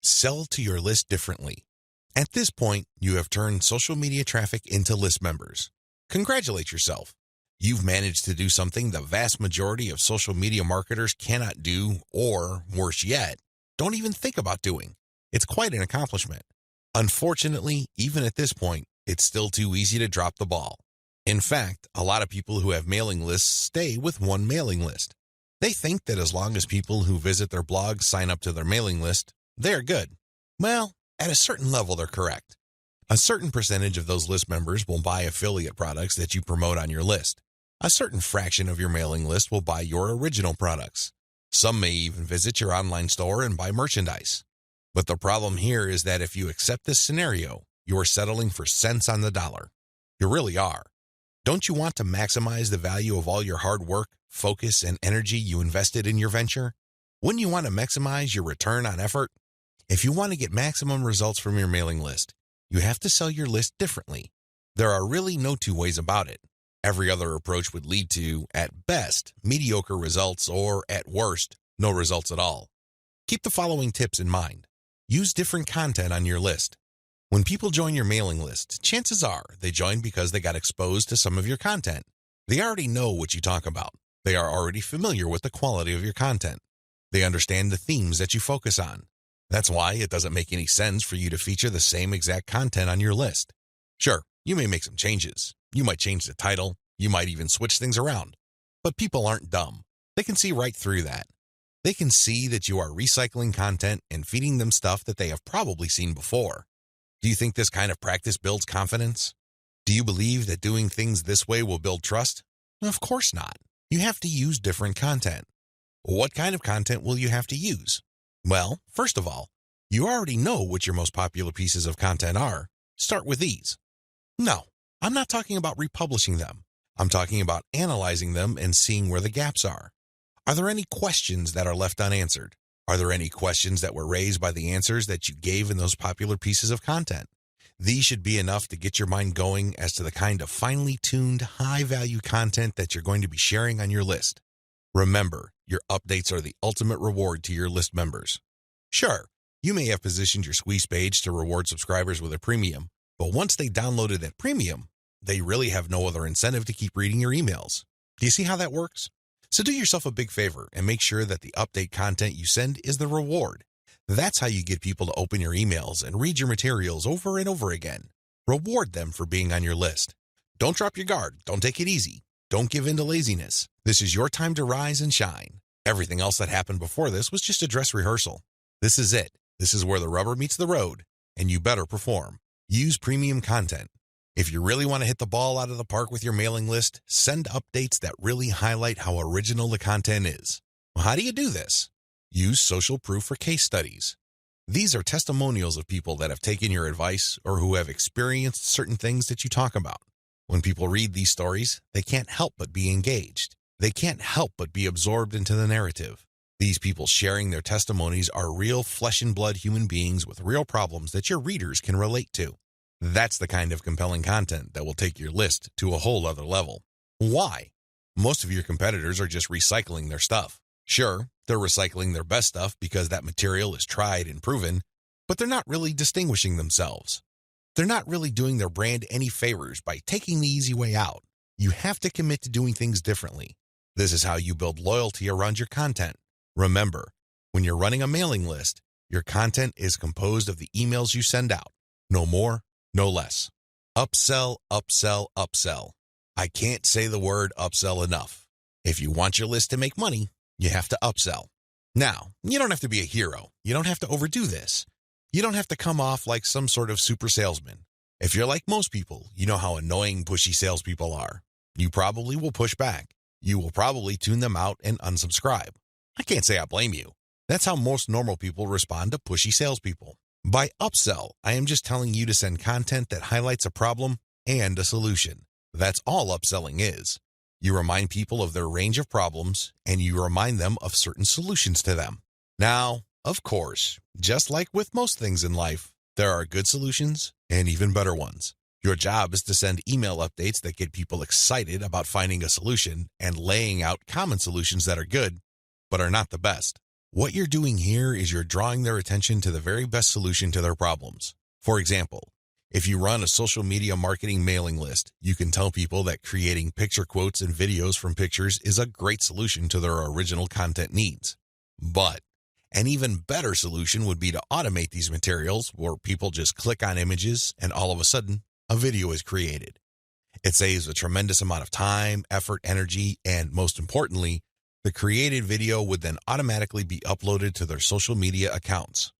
Sell to your list differently. At this point, you have turned social media traffic into list members. Congratulate yourself. You've managed to do something the vast majority of social media marketers cannot do, or, worse yet, don't even think about doing. It's quite an accomplishment. Unfortunately, even at this point, it's still too easy to drop the ball. In fact, a lot of people who have mailing lists stay with one mailing list. They think that as long as people who visit their blog sign up to their mailing list, they're good. Well, at a certain level, they're correct. A certain percentage of those list members will buy affiliate products that you promote on your list. A certain fraction of your mailing list will buy your original products. Some may even visit your online store and buy merchandise. But the problem here is that if you accept this scenario, you are settling for cents on the dollar. You really are. Don't you want to maximize the value of all your hard work, focus, and energy you invested in your venture? Wouldn't you want to maximize your return on effort? If you want to get maximum results from your mailing list, you have to sell your list differently. There are really no two ways about it. Every other approach would lead to, at best, mediocre results or, at worst, no results at all. Keep the following tips in mind. Use different content on your list. When people join your mailing list, chances are they join because they got exposed to some of your content. They already know what you talk about. They are already familiar with the quality of your content. They understand the themes that you focus on. That's why it doesn't make any sense for you to feature the same exact content on your list. Sure, you may make some changes. You might change the title. You might even switch things around. But people aren't dumb. They can see right through that. They can see that you are recycling content and feeding them stuff that they have probably seen before. Do you think this kind of practice builds confidence? Do you believe that doing things this way will build trust? Of course not. You have to use different content. What kind of content will you have to use? Well, first of all, you already know what your most popular pieces of content are. Start with these. No, I'm not talking about republishing them. I'm talking about analyzing them and seeing where the gaps are. Are there any questions that are left unanswered? Are there any questions that were raised by the answers that you gave in those popular pieces of content? These should be enough to get your mind going as to the kind of finely tuned, high-value content that you're going to be sharing on your list. Remember, your updates are the ultimate reward to your list members. Sure, you may have positioned your squeeze page to reward subscribers with a premium, but once they downloaded that premium, they really have no other incentive to keep reading your emails. Do you see how that works? So do yourself a big favor and make sure that the update content you send is the reward. That's how you get people to open your emails and read your materials over and over again. Reward them for being on your list. Don't drop your guard. Don't take it easy. Don't give in to laziness. This is your time to rise and shine. Everything else that happened before this was just a dress rehearsal. This is it. This is where the rubber meets the road, and you better perform. Use premium content. If you really want to hit the ball out of the park with your mailing list, send updates that really highlight how original the content is. Well, how do you do this? Use social proof for case studies. These are testimonials of people that have taken your advice or who have experienced certain things that you talk about. When people read these stories, they can't help but be engaged. They can't help but be absorbed into the narrative. These people sharing their testimonies are real flesh and blood human beings with real problems that your readers can relate to. That's the kind of compelling content that will take your list to a whole other level. Why? Most of your competitors are just recycling their stuff. Sure, they're recycling their best stuff because that material is tried and proven, but they're not really distinguishing themselves. They're not really doing their brand any favors by taking the easy way out. You have to commit to doing things differently. This is how you build loyalty around your content. Remember, when you're running a mailing list, your content is composed of the emails you send out. No more, no less. Upsell, upsell, upsell. I can't say the word upsell enough. If you want your list to make money, you have to upsell. Now, you don't have to be a hero. You don't have to overdo this. You don't have to come off like some sort of super salesman. If you're like most people, you know how annoying, pushy salespeople are. You probably will push back. You will probably tune them out and unsubscribe. I can't say I blame you. That's how most normal people respond to pushy salespeople. By upsell, I am just telling you to send content that highlights a problem and a solution. That's all upselling is. You remind people of their range of problems, and you remind them of certain solutions to them. Now, of course, just like with most things in life, there are good solutions and even better ones. Your job is to send email updates that get people excited about finding a solution and laying out common solutions that are good, but are not the best. What you're doing here is you're drawing their attention to the very best solution to their problems. For example, if you run a social media marketing mailing list, you can tell people that creating picture quotes and videos from pictures is a great solution to their original content needs. But an even better solution would be to automate these materials where people just click on images and all of a sudden, a video is created. It saves a tremendous amount of time, effort, energy, and most importantly, the created video would then automatically be uploaded to their social media accounts.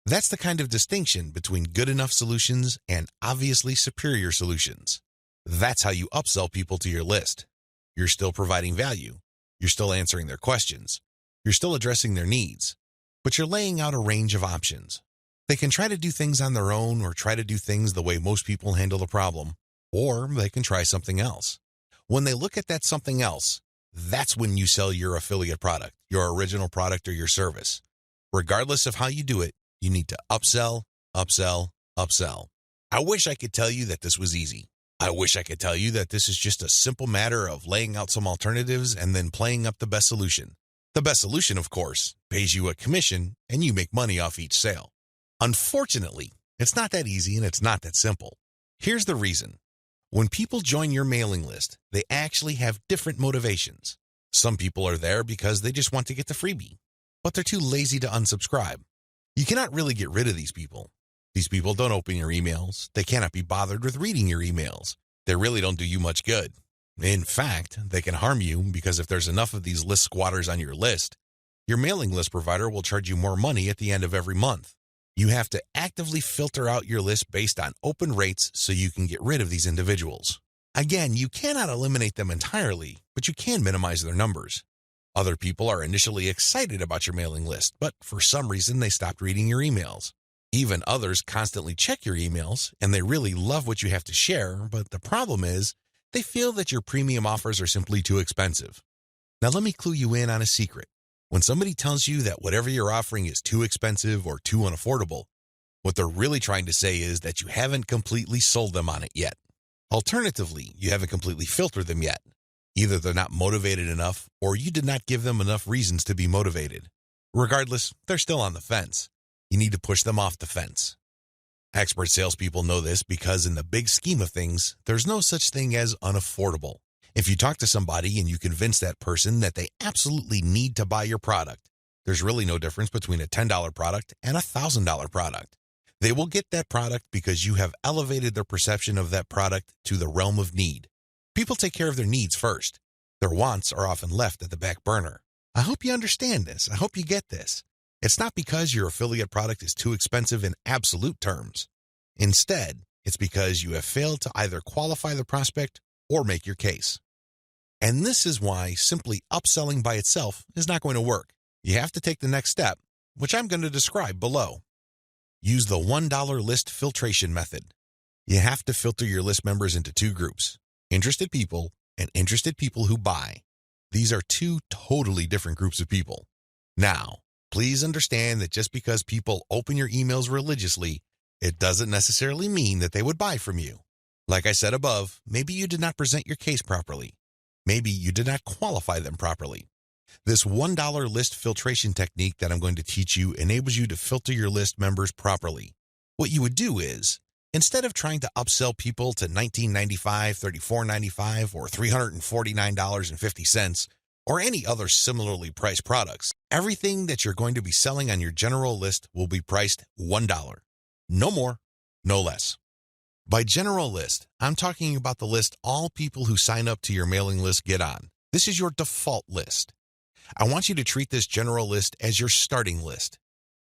That's the kind of distinction between good enough solutions and obviously superior solutions. That's how you upsell people to your list. You're still providing value. You're still answering their questions. You're still addressing their needs. But you're laying out a range of options. They can try to do things on their own or try to do things the way most people handle the problem, or they can try something else. When they look at that something else, that's when you sell your affiliate product, your original product, or your service. Regardless of how you do it, you need to upsell, upsell, upsell. I wish I could tell you that this was easy. I wish I could tell you that this is just a simple matter of laying out some alternatives and then playing up the best solution. The best solution, of course, pays you a commission and you make money off each sale. Unfortunately, it's not that easy and it's not that simple. Here's the reason. When people join your mailing list, they actually have different motivations. Some people are there because they just want to get the freebie, but they're too lazy to unsubscribe. You cannot really get rid of these people. These people don't open your emails. They cannot be bothered with reading your emails. They really don't do you much good. In fact, they can harm you because if there's enough of these list squatters on your list, your mailing list provider will charge you more money at the end of every month. You have to actively filter out your list based on open rates so you can get rid of these individuals. Again, you cannot eliminate them entirely, but you can minimize their numbers. Other people are initially excited about your mailing list, but for some reason they stopped reading your emails. Even others constantly check your emails, and they really love what you have to share, but the problem is they feel that your premium offers are simply too expensive. Now let me clue you in on a secret. When somebody tells you that whatever you're offering is too expensive or too unaffordable, what they're really trying to say is that you haven't completely sold them on it yet. Alternatively, you haven't completely filtered them yet. Either they're not motivated enough or you did not give them enough reasons to be motivated. Regardless, they're still on the fence. You need to push them off the fence. Expert salespeople know this because in the big scheme of things, there's no such thing as unaffordable. If you talk to somebody and you convince that person that they absolutely need to buy your product, there's really no difference between a $10 product and a $1,000 product. They will get that product because you have elevated their perception of that product to the realm of need. People take care of their needs first. Their wants are often left at the back burner. I hope you understand this. I hope you get this. It's not because your affiliate product is too expensive in absolute terms. Instead, it's because you have failed to either qualify the prospect or make your case. And this is why simply upselling by itself is not going to work. You have to take the next step, which I'm going to describe below. Use the $1 list filtration method. You have to filter your list members into two groups, interested people and interested people who buy. These are two totally different groups of people. Now, please understand that just because people open your emails religiously, it doesn't necessarily mean that they would buy from you. Like I said above, maybe you did not present your case properly. Maybe you did not qualify them properly. This $1 list filtration technique that I'm going to teach you enables you to filter your list members properly. What you would do is, instead of trying to upsell people to $19.95, $34.95, or $349.50, or any other similarly priced products, everything that you're going to be selling on your general list will be priced $1. No more, no less. By general list, I'm talking about the list all people who sign up to your mailing list get on. This is your default list. I want you to treat this general list as your starting list.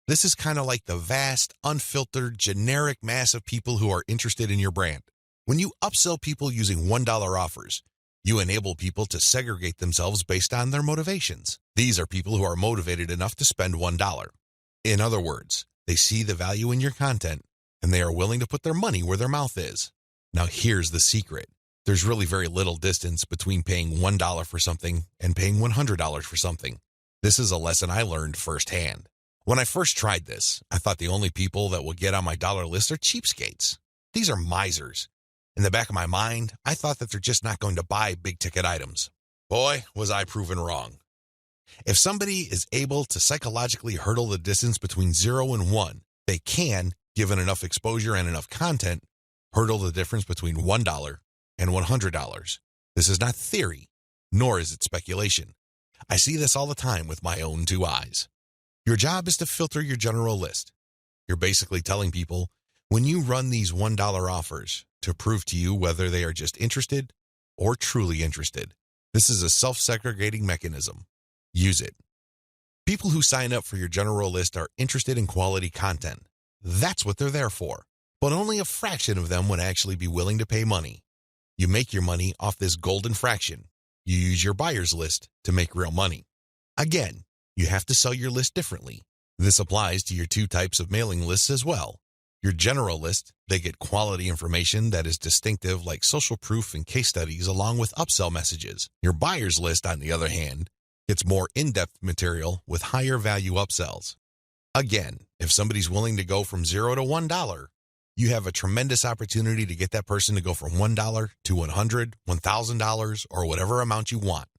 This is kind of like the vast, unfiltered, generic mass of people who are interested in your brand. When you upsell people using $1 offers, you enable people to segregate themselves based on their motivations. These are people who are motivated enough to spend $1. In other words, they see the value in your content, and they are willing to put their money where their mouth is. Now here's the secret. There's really very little distance between paying $1 for something and paying $100 for something. This is a lesson I learned firsthand. When I first tried this, I thought the only people that will get on my dollar list are cheapskates. These are misers. In the back of my mind, I thought that they're just not going to buy big-ticket items. Boy, was I proven wrong. If somebody is able to psychologically hurdle the distance between 0 and 1, they can, given enough exposure and enough content, hurdle the difference between $1 and $100. This is not theory, nor is it speculation. I see this all the time with my own two eyes. Your job is to filter your general list. You're basically telling people, when you run these $1 offers, to prove to you whether they are just interested or truly interested. This is a self-segregating mechanism. Use it. People who sign up for your general list are interested in quality content. That's what they're there for. But only a fraction of them would actually be willing to pay money. You make your money off this golden fraction. You use your buyer's list to make real money. Again, you have to sell your list differently. This applies to your two types of mailing lists as well. Your general list, they get quality information that is distinctive like social proof and case studies along with upsell messages. Your buyer's list, on the other hand, gets more in-depth material with higher value upsells. Again, if somebody's willing to go from 0 to $1, you have a tremendous opportunity to get that person to go from $1 to $100, $1,000, or whatever amount you want.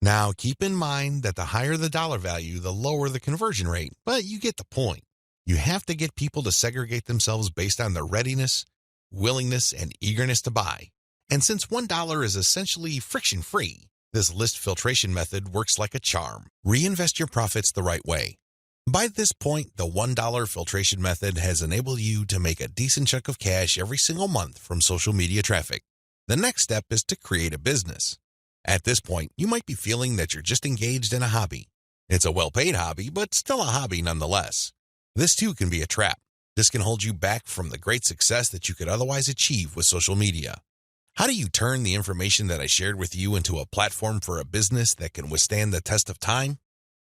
Now, keep in mind that the higher the dollar value, the lower the conversion rate, but you get the point. You have to get people to segregate themselves based on their readiness, willingness, and eagerness to buy. And since $1 is essentially friction-free, this list filtration method works like a charm. Reinvest your profits the right way. By this point, the $1 filtration method has enabled you to make a decent chunk of cash every single month from social media traffic. The next step is to create a business. At this point, you might be feeling that you're just engaged in a hobby. It's a well-paid hobby, but still a hobby nonetheless. This too can be a trap. This can hold you back from the great success that you could otherwise achieve with social media. How do you turn the information that I shared with you into a platform for a business that can withstand the test of time?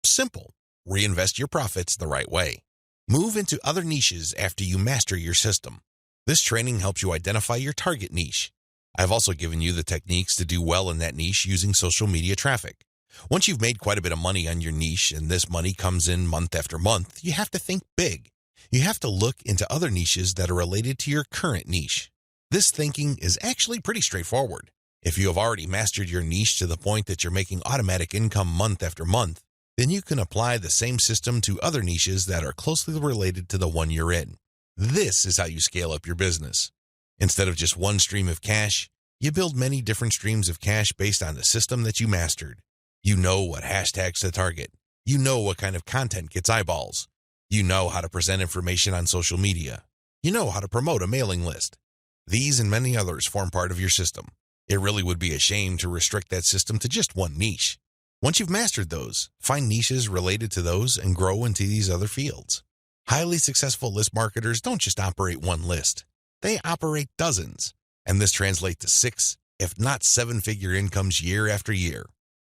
Simple. Reinvest your profits the right way. Move into other niches after you master your system. This training helps you identify your target niche. I've also given you the techniques to do well in that niche using social media traffic. Once you've made quite a bit of money on your niche and this money comes in month after month, you have to think big. You have to look into other niches that are related to your current niche. This thinking is actually pretty straightforward. If you have already mastered your niche to the point that you're making automatic income month after month, then you can apply the same system to other niches that are closely related to the one you're in. This is how you scale up your business. Instead of just one stream of cash, you build many different streams of cash based on the system that you mastered. You know what hashtags to target. You know what kind of content gets eyeballs. You know how to present information on social media. You know how to promote a mailing list. These and many others form part of your system. It really would be a shame to restrict that system to just one niche. Once you've mastered those, find niches related to those and grow into these other fields. Highly successful list marketers don't just operate one list. They operate dozens, and this translates to 6, if not 7-figure incomes year after year.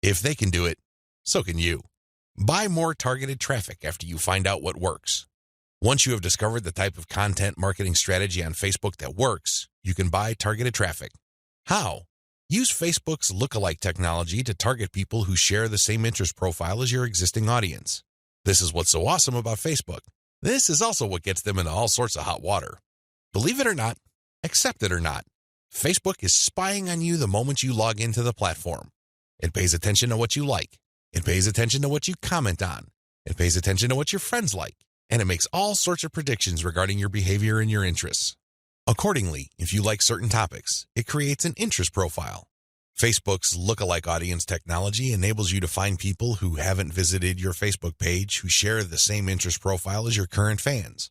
If they can do it, so can you. Buy more targeted traffic after you find out what works. Once you have discovered the type of content marketing strategy on Facebook that works, you can buy targeted traffic. How? Use Facebook's lookalike technology to target people who share the same interest profile as your existing audience. This is what's so awesome about Facebook. This is also what gets them into all sorts of hot water. Believe it or not, accept it or not, Facebook is spying on you the moment you log into the platform. It pays attention to what you like. It pays attention to what you comment on. It pays attention to what your friends like. And it makes all sorts of predictions regarding your behavior and your interests. Accordingly, if you like certain topics, it creates an interest profile. Facebook's lookalike audience technology enables you to find people who haven't visited your Facebook page who share the same interest profile as your current fans.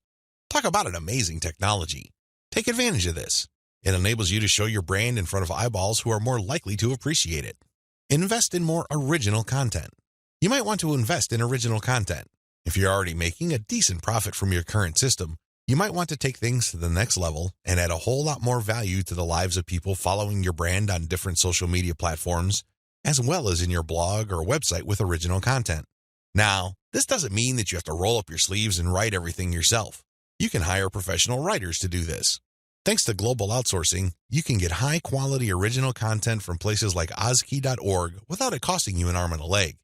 Talk about an amazing technology. Take advantage of this. It enables you to show your brand in front of eyeballs who are more likely to appreciate it. Invest in more original content. You might want to invest in original content. If you're already making a decent profit from your current system, you might want to take things to the next level and add a whole lot more value to the lives of people following your brand on different social media platforms, as well as in your blog or website with original content. Now, this doesn't mean that you have to roll up your sleeves and write everything yourself. You can hire professional writers to do this. Thanks to global outsourcing, you can get high-quality original content from places like Ozkey.org without it costing you an arm and a leg.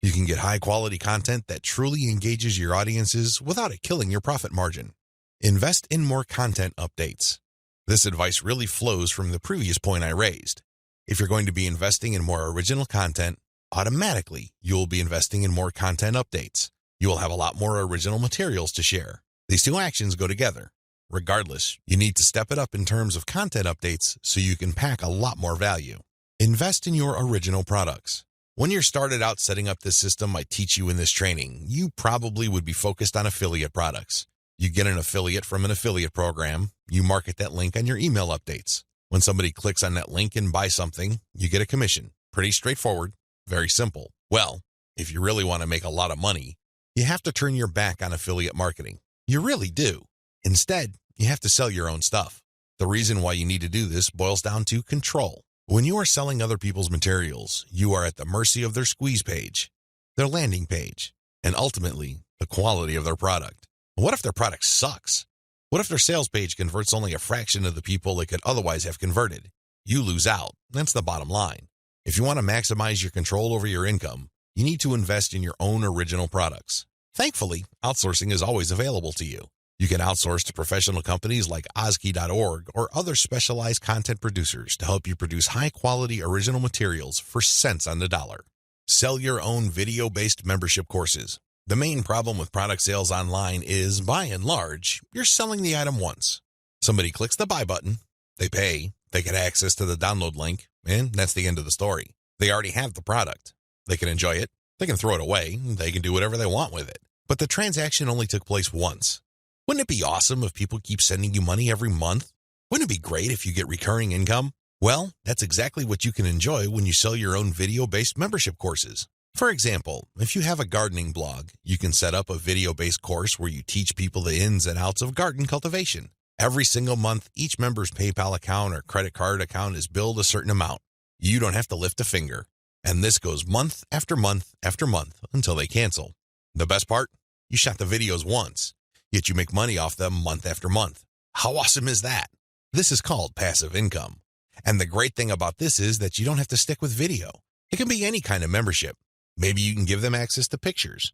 You can get high-quality content that truly engages your audiences without it killing your profit margin. Invest in more content updates. This advice really flows from the previous point I raised. If you're going to be investing in more original content, Automatically, you'll be investing in more content updates. You will have a lot more original materials to share. These two actions go together. Regardless, you need to step it up in terms of content updates so you can pack a lot more value. Invest in your original products. When you're started out setting up this system I teach you in this training, you probably would be focused on affiliate products. You get an affiliate from an affiliate program, you market that link on your email updates. When somebody clicks on that link and buys something, you get a commission. Pretty straightforward, very simple. Well, if you really want to make a lot of money, you have to turn your back on affiliate marketing. You really do. Instead, you have to sell your own stuff. The reason why you need to do this boils down to control. When you are selling other people's materials, you are at the mercy of their squeeze page, their landing page, and ultimately, the quality of their product. What if their product sucks? What if their sales page converts only a fraction of the people it could otherwise have converted? You lose out. That's the bottom line. If you want to maximize your control over your income, you need to invest in your own original products. Thankfully, outsourcing is always available to you. You can outsource to professional companies like Ozkey.org or other specialized content producers to help you produce high-quality original materials for cents on the dollar. Sell your own video-based membership courses. The main problem with product sales online is, by and large, you're selling the item once. Somebody clicks the buy button, they pay, they get access to the download link, and that's the end of the story. They already have the product. They can enjoy it, they can throw it away, they can do whatever they want with it. But the transaction only took place once. Wouldn't it be awesome if people keep sending you money every month? Wouldn't it be great if you get recurring income? Well, that's exactly what you can enjoy when you sell your own video-based membership courses. For example, if you have a gardening blog, you can set up a video-based course where you teach people the ins and outs of garden cultivation. Every single month, each member's PayPal account or credit card account is billed a certain amount. You don't have to lift a finger. And this goes month after month after month until they cancel. The best part? You shot the videos once, yet you make money off them month after month. How awesome is that? This is called passive income. And the great thing about this is that you don't have to stick with video. It can be any kind of membership. Maybe you can give them access to pictures.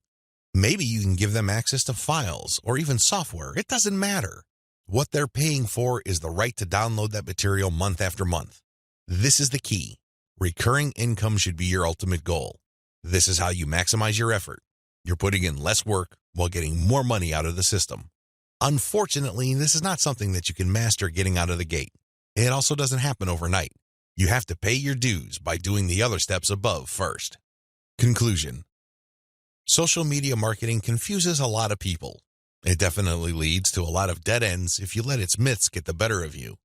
Maybe you can give them access to files or even software. It doesn't matter. What they're paying for is the right to download that material month after month. This is the key. Recurring income should be your ultimate goal. This is how you maximize your effort. You're putting in less work while getting more money out of the system. Unfortunately, this is not something that you can master getting out of the gate. It also doesn't happen overnight. You have to pay your dues by doing the other steps above first. Conclusion. Social media marketing confuses a lot of people. It definitely leads to a lot of dead ends if you let its myths get the better of you.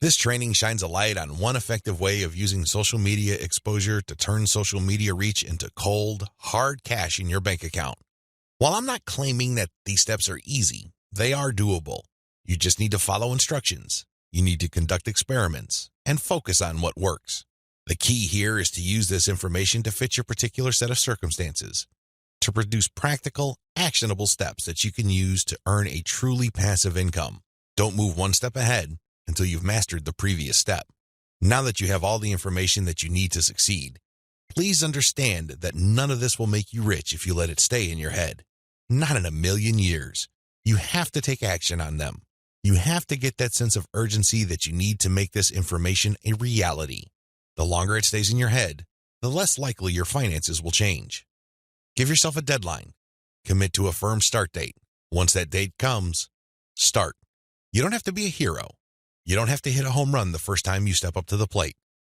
This training shines a light on one effective way of using social media exposure to turn social media reach into cold, hard cash in your bank account. While I'm not claiming that these steps are easy, they are doable. You just need to follow instructions. You need to conduct experiments and focus on what works. The key here is to use this information to fit your particular set of circumstances, to produce practical, actionable steps that you can use to earn a truly passive income. Don't move one step ahead until you've mastered the previous step. Now that you have all the information that you need to succeed, please understand that none of this will make you rich if you let it stay in your head. Not in a million years. You have to take action on them. You have to get that sense of urgency that you need to make this information a reality. The longer it stays in your head, the less likely your finances will change. Give yourself a deadline. Commit to a firm start date. Once that date comes, start. You don't have to be a hero. You don't have to hit a home run the first time you step up to the plate.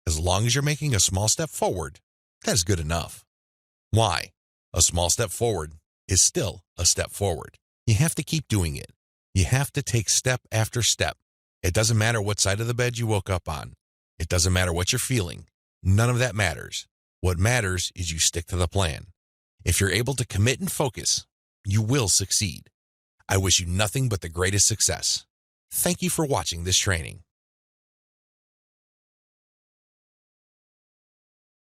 As long as you're making a small step forward, that is good enough. Why? A small step forward is still a step forward. You have to keep doing it. You have to take step after step. It doesn't matter what side of the bed you woke up on. It doesn't matter what you're feeling. None of that matters. What matters is you stick to the plan. If you're able to commit and focus, you will succeed. I wish you nothing but the greatest success. Thank you for watching this training.